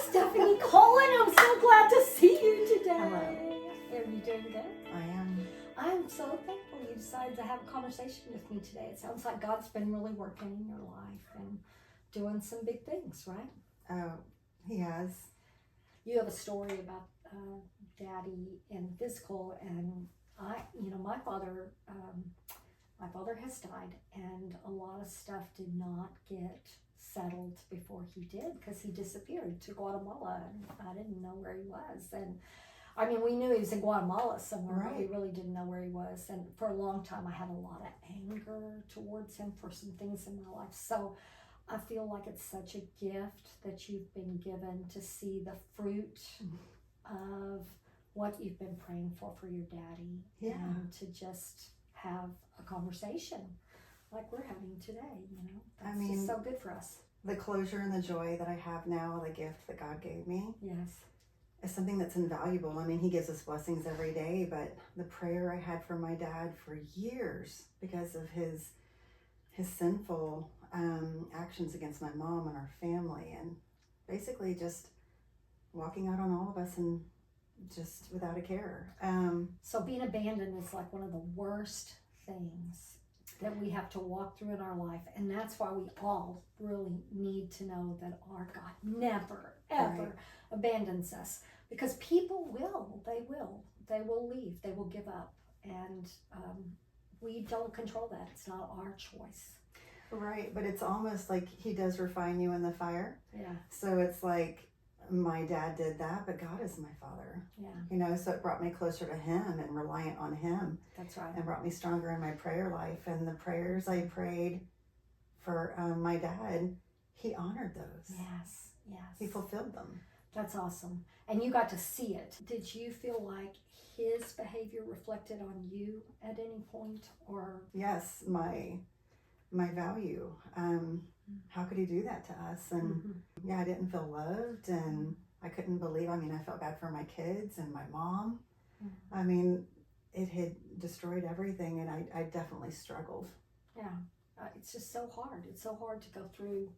Stephanie Colin, I'm so glad to see you today. Hello. Are you doing good? I am. I'm so thankful you decided to have a conversation with me today. It sounds like God's been really working in your life and doing some big things, right? Oh, he has. You have a story about Daddy and physical, and my father has died, and a lot of stuff did not get settled before he did, because he disappeared to Guatemala, and I didn't know where he was. And I mean, we knew he was in Guatemala somewhere, Right. but we really didn't know where he was. And for a long time, I had a lot of anger towards him for some things in my life. So I feel like it's such a gift that you've been given to see the fruit of what you've been praying for your daddy. Yeah. And to just have a conversation like we're having today, That's just so good for us. The closure and the joy that I have now, the gift that God gave me, Yes. is something that's invaluable. I mean, he gives us blessings every day, but the prayer I had for my dad for years because of his sinful actions against my mom and our family, and basically just walking out on all of us and just without a care. So being abandoned is like one of the worst things that we have to walk through in our life, and that's why we all really need to know that our God never ever abandons us, because people will leave, they will give up, and we don't control that. It's not our choice. Right, but it's almost like he does refine you in the fire. Yeah. So it's like my dad did that, but God is my father. Yeah. So it brought me closer to him and reliant on him. That's right. And brought me stronger in my prayer life. And the prayers I prayed for my dad, he honored those. Yes. He fulfilled them. That's awesome. And you got to see it. Did you feel like his behavior reflected on you at any point, or? Yes, my value. How could he do that to us? And I didn't feel loved, and I couldn't believe. I mean, I felt bad for my kids and my mom. I mean, it had destroyed everything, and I definitely struggled. Yeah, it's just so hard. It's so hard to go through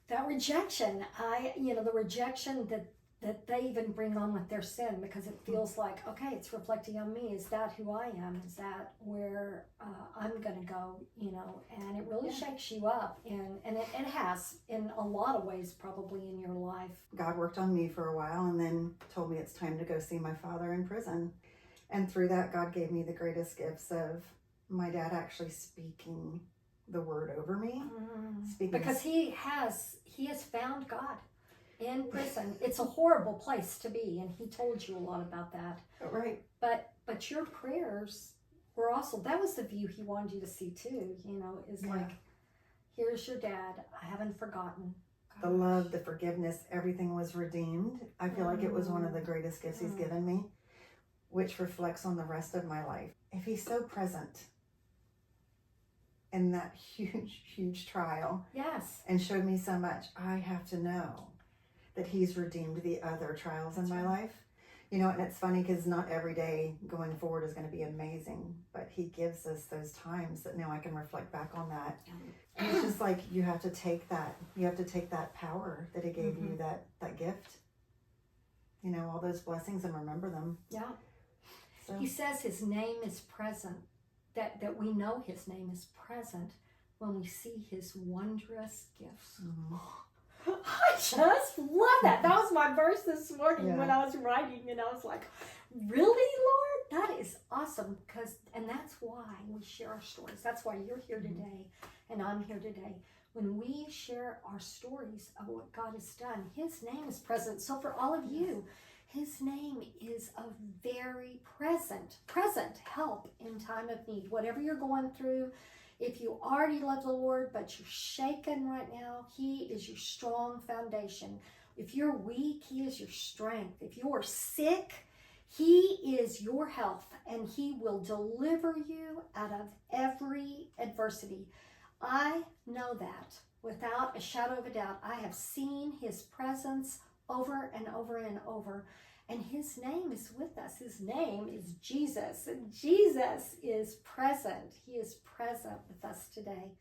that rejection. The rejection that they even bring on with their sin, because it feels like, okay, it's reflecting on me. Is that who I am? Is that where I'm going to go? And it really shakes you up. And it has in a lot of ways, probably in your life. God worked on me for a while and then told me it's time to go see my father in prison. And through that, God gave me the greatest gifts of my dad actually speaking the word over me. Because he has found God in prison. It's a horrible place to be, and he told you a lot about that. Right. But your prayers were also, that was the view he wanted you to see too, like, here's your dad, I haven't forgotten. Gosh. The love, the forgiveness, everything was redeemed. I feel like it was one of the greatest gifts he's given me, which reflects on the rest of my life. If he's so present in that huge trial, yes, and showed me so much, I have to know that he's redeemed the other trials in my life. And it's funny because not every day going forward is going to be amazing, but he gives us those times that now I can reflect back on that. And it's just like, you have to take that power that he gave you, that gift, all those blessings, and remember them. Yeah. So he says his name is present, that we know his name is present when we see his wondrous gifts. I just love that. That was my verse this morning when I was writing, and I was like, really, Lord? That is awesome. And that's why we share our stories. That's why you're here today, and I'm here today. When we share our stories of what God has done, his name is present. So for all of you, his name is a very present help in time of need. Whatever you're going through, if you already love the Lord, but you're shaken right now, he is your strong foundation. If you're weak, he is your strength. If you're sick, he is your health, and he will deliver you out of every adversity. I know that without a shadow of a doubt. I have seen his presence over and over and over. And his name is with us. His name is Jesus. And Jesus is present. He is present with us today.